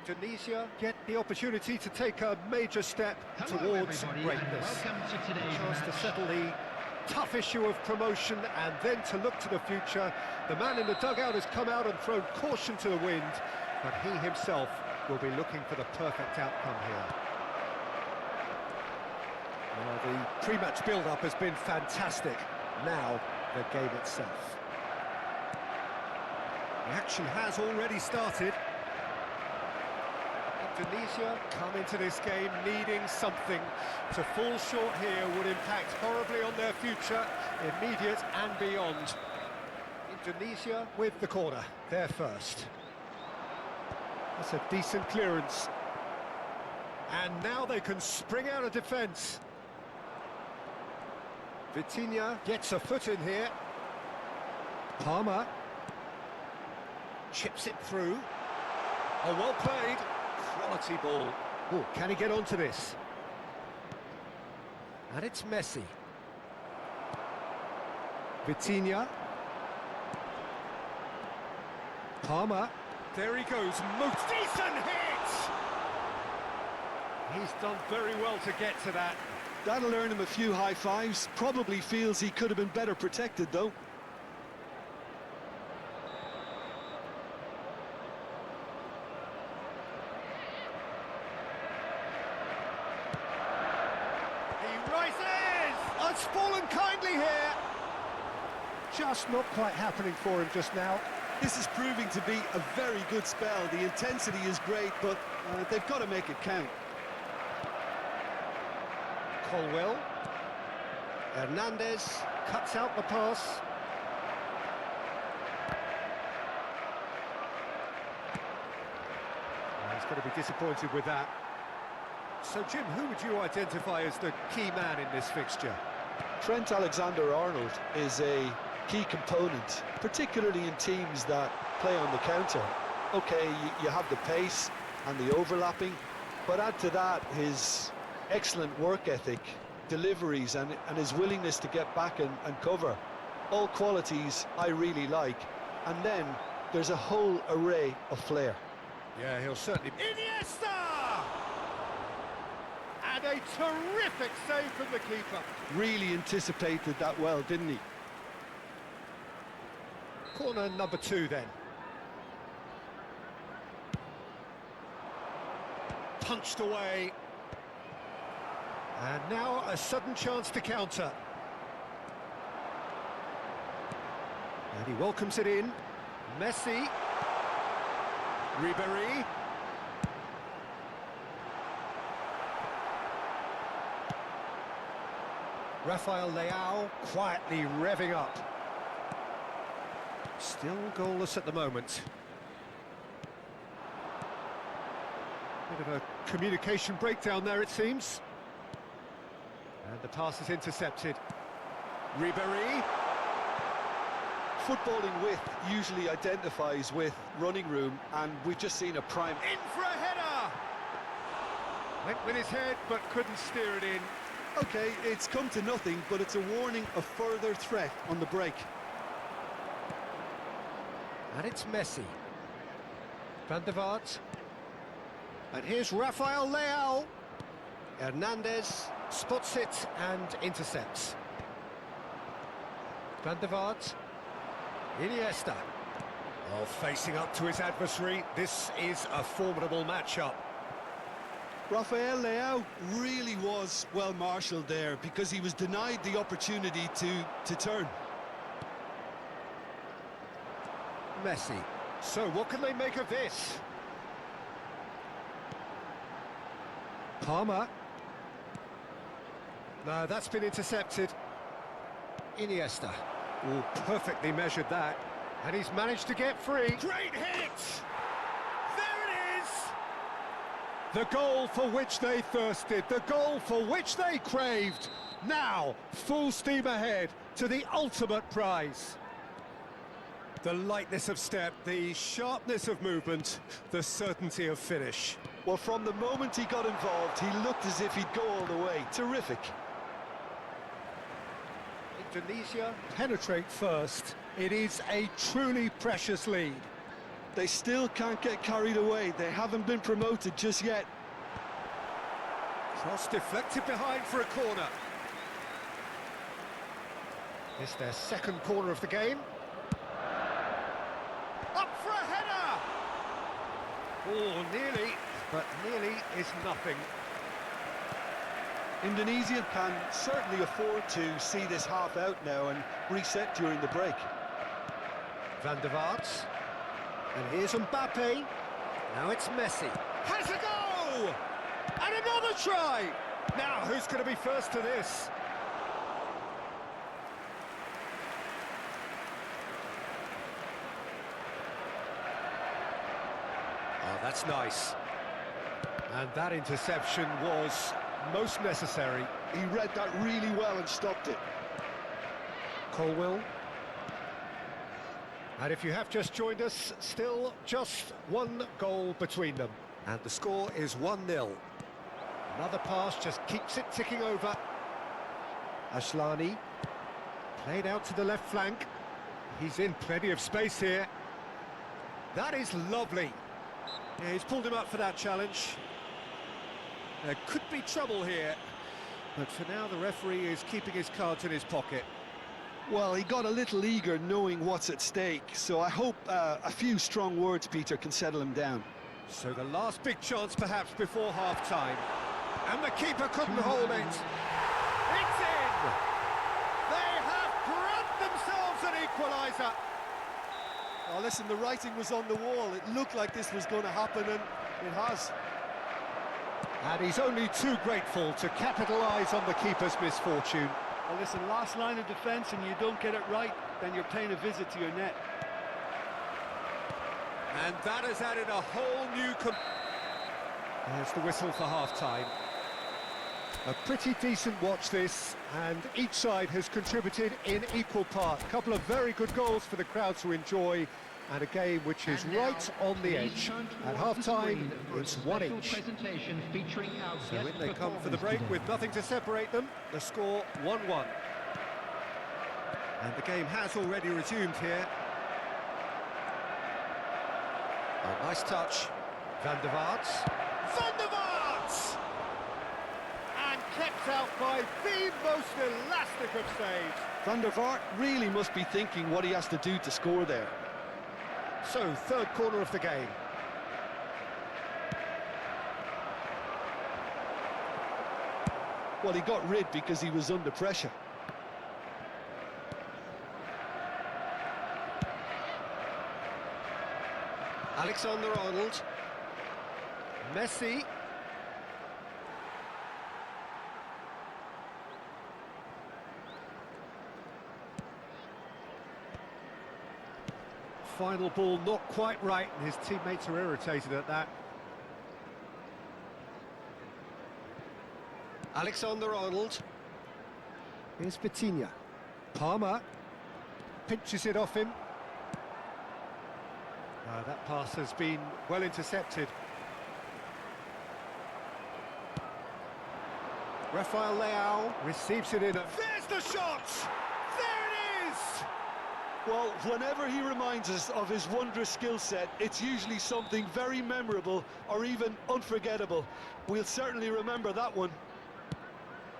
Indonesia get the opportunity to take a major step towards greatness. Welcome to today's Chance to match. settle the tough issue of promotion and then to look to the future. The man in the dugout has come out and thrown caution to the wind, but he himself will be looking for the perfect outcome here. Well, the pre-match build-up has been fantastic. Now, the game itself. The action has already started. Indonesia come into this game needing something. To fall short here would impact horribly on their future, immediate and beyond. Indonesia with the corner, they're first. That's a decent clearance. And now they can spring out of defence. Vitinha gets a foot in here. Palmer chips it through. Oh, well played. Quality ball. Oh, can he get onto this? And it's Messi. Vitinha. Palmer. There he goes. Most decent hit! He's done very well to get to that. That'll earn him a few high fives. Probably feels he could have been better protected, though. He rises! It's fallen kindly here. Just not quite happening for him just now. This is proving to be a very good spell. The intensity is great, but they've got to make it count. Colwell. Hernandez cuts out the pass. He's going to be disappointed with that. So, Jim, who would you identify as the key man in this fixture? Trent Alexander-Arnold is a key component, particularly in teams that play on the counter. Okay, you have the pace and the overlapping, but add to that his excellent work ethic, deliveries and his willingness to get back and cover. All qualities I really like. And then there's a whole array of flair. Yeah, he'll certainly... Iniesta! And a terrific save from the keeper. Really anticipated that well, didn't he? Corner number 2 then. Punched away. And now a sudden chance to counter. And he welcomes it in. Messi. Ribéry. Rafael Leao quietly revving up. Still goalless at the moment. Bit of a communication breakdown there, it seems. And the pass is intercepted. Ribéry. Footballing width usually identifies with running room, and we've just seen a prime... In for a header! Went with his head, but couldn't steer it in. Okay, it's come to nothing, but it's a warning of further threat on the break. And it's Messi. Van der Vaart. And here's Rafael Leao. Hernandez spots it and intercepts. Van der Vaart. Iniesta. Oh, facing up to his adversary. This is a formidable matchup. Rafael Leao really was well marshalled there because he was denied the opportunity to turn. Messi. So what can they make of this? Palmer. No, that's been intercepted. Iniesta. Oh, perfectly measured that. And he's managed to get free. Great hit! There it is! The goal for which they thirsted, the goal for which they craved. Now, full steam ahead to the ultimate prize. The lightness of step, the sharpness of movement, the certainty of finish. Well, from the moment he got involved, he looked as if he'd go all the way. Terrific. Indonesia penetrate first. It is a truly precious lead. They still can't get carried away. They haven't been promoted just yet. Cross deflected behind for a corner. It's their second corner of the game. Up for a header! Oh, nearly, but nearly is nothing. Indonesia can certainly afford to see this half out now and reset during the break. Van der Vaart. And here's Mbappe. Now it's Messi. Has a go! And another try! Now, who's going to be first to this? Oh, that's nice. And that interception was most necessary. He read that really well and stopped it. Colwell. And if you have just joined us, still just one goal between them. And the score is 1-0. Another pass just keeps it ticking over. Ashlani. Played out to the left flank. He's in plenty of space here. That is lovely. Yeah, he's pulled him up for that challenge. There could be trouble here. But for now, the referee is keeping his cards in his pocket. Well, he got a little eager knowing what's at stake, so I hope a few strong words, Peter, can settle him down. So the last big chance perhaps before half-time. And the keeper couldn't hold it. It's in! They have grabbed themselves an equaliser. Oh, listen, the writing was on the wall. It looked like this was going to happen, and it has. And he's only too grateful to capitalise on the keeper's misfortune. Well, listen, last line of defence and you don't get it right, then you're paying a visit to your net. And that has added a whole new... There's the whistle for half-time. A pretty decent watch this, and each side has contributed in equal part. A couple of very good goals for the crowd to enjoy, and a game which is right on the edge. At half-time, it's 1 each. So in they come for the break with nothing to separate them. The score 1-1. And the game has already resumed here. A nice touch. Van der Vaart. Van der Vaart! And kept out by the most elastic of saves. Van der Vaart really must be thinking what he has to do to score there. So, third corner of the game. Well, he got rid because he was under pressure. Alexander-Arnold. Messi. Final ball not quite right, and his teammates are irritated at that. Alexander-Arnold. Here's Vitinha. Palmer. Pinches it off him. That pass has been well intercepted. Rafael Leao receives it in. There's the shot! There it is! Well, whenever he reminds us of his wondrous skill set, it's usually something very memorable or even unforgettable. We'll certainly remember that one.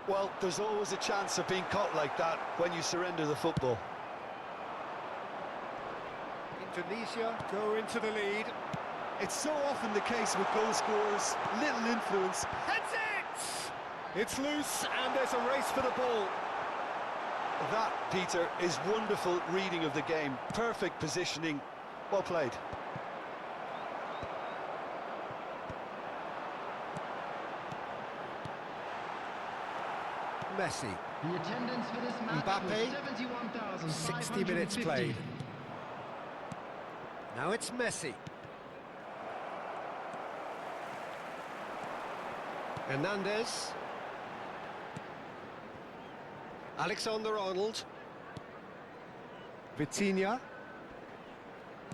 Well, there's always a chance of being caught like that when you surrender the football. Indonesia go into the lead. It's so often the case with goal scorers, little influence. Heads it! It's loose and there's a race for the ball. That, Peter, is wonderful reading of the game. Perfect positioning. Well played. Messi. The attendance for this match Mbappe. was 60 minutes played. Now it's Messi. Hernandez. Alexander-Arnold. Vitinha.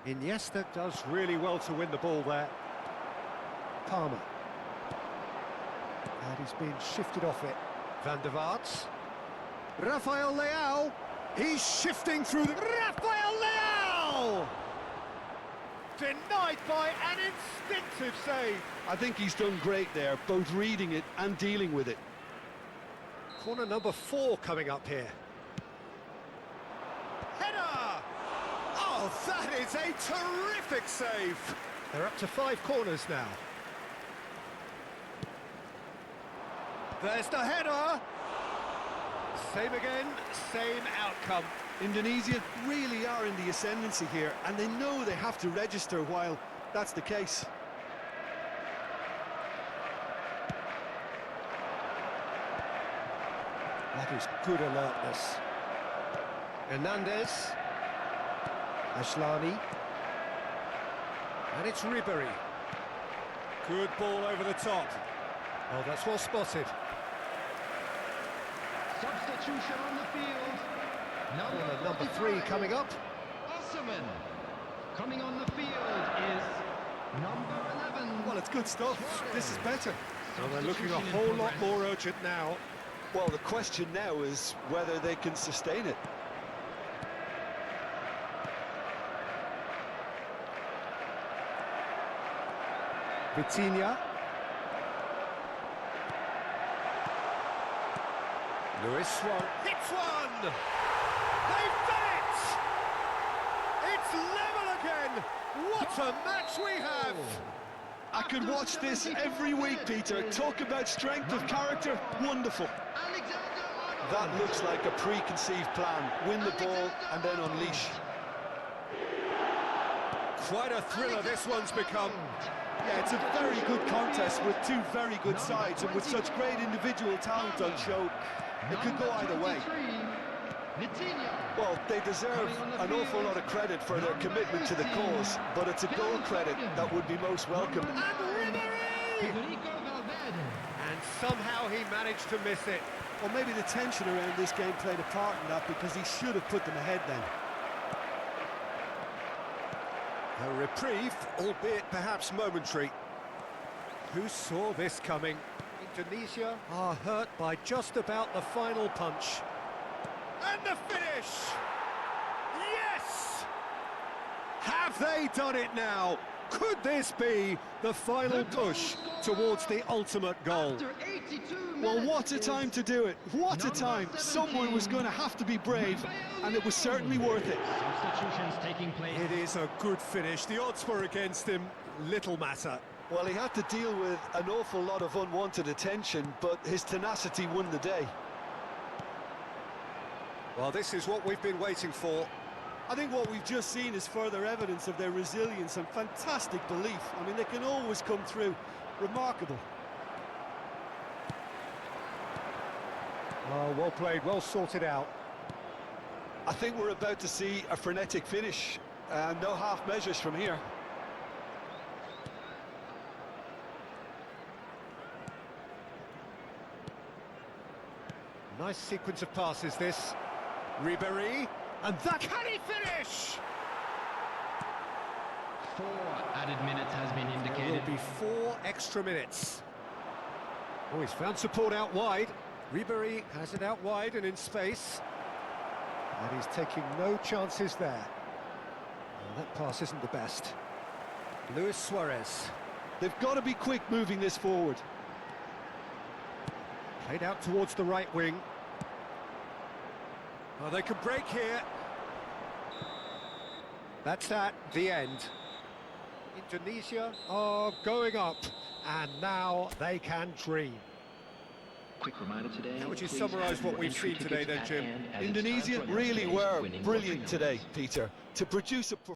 Iniesta does really well to win the ball there. Palmer. And he's been shifted off it. Van der Vaart. Rafael Leao. He's shifting through the... Rafael Leao! Denied by an instinctive save. I think he's done great there, both reading it and dealing with it. Corner number 4 coming up here. Header! Oh, that is a terrific save. They're up to 5 corners now. There's the header. Same again, same outcome. Indonesia really are in the ascendancy here, and they know they have to register while that's the case. That is good alertness. Hernandez. Ashlani. And it's Ribery. Good ball over the top. Oh, that's well spotted. Substitution on the field. Number 3 coming up. Osman. Coming on the field is number 11. Well, it's good stuff. This is better. So they're looking a whole lot more urgent now. Well, the question now is whether they can sustain it. Vitinha. Luis Suarez hits one! They've done it! It's level again! What a match we have! I could watch this every week, Peter. Talk about strength of character. Wonderful. That looks like a preconceived plan. Win the ball and then unleash. Quite a thriller this one's become. Yeah, it's a very good contest with two very good sides, and with such great individual talent on show, it could go either way. Well, they deserve an awful lot of credit for their commitment to the cause, but it's a goal credit that would be most welcomed. And Ribery! And somehow he managed to miss it. Well, maybe the tension around this game played a part in that, because he should have put them ahead then. A reprieve, albeit perhaps momentary. Who saw this coming? Indonesia are hurt by just about the final punch. And the finish! Yes! Have they done it now? Could this be the final push towards the ultimate goal? Well, what a time to do it. What a time. Someone was going to have to be brave, and it was certainly worth it. Substitutions taking place. It is a good finish. The odds were against him. Little matter. Well, he had to deal with an awful lot of unwanted attention, but his tenacity won the day. Well, this is what we've been waiting for. I think what we've just seen is further evidence of their resilience and fantastic belief. I mean, they can always come through. Remarkable. Oh, well played, well sorted out. I think we're about to see a frenetic finish. No half measures from here. Nice sequence of passes, this. Ribery, and that... Can he finish? 4 added minutes has been There indicated. will be 4 extra minutes. Oh, he's found support out wide. Ribery has it out wide and in space. And he's taking no chances there. Well, that pass isn't the best. Luis Suarez. They've got to be quick moving this forward. Played out towards the right wing. Oh, they can break here. That's the end. Indonesia are going up, and now they can dream. Quick reminder today. How would you please summarise have what your we've entry seen today tickets then, at Jim? hand, as it's time Indonesia to announce really today's were winning brilliant lottery today, numbers. Peter. To produce a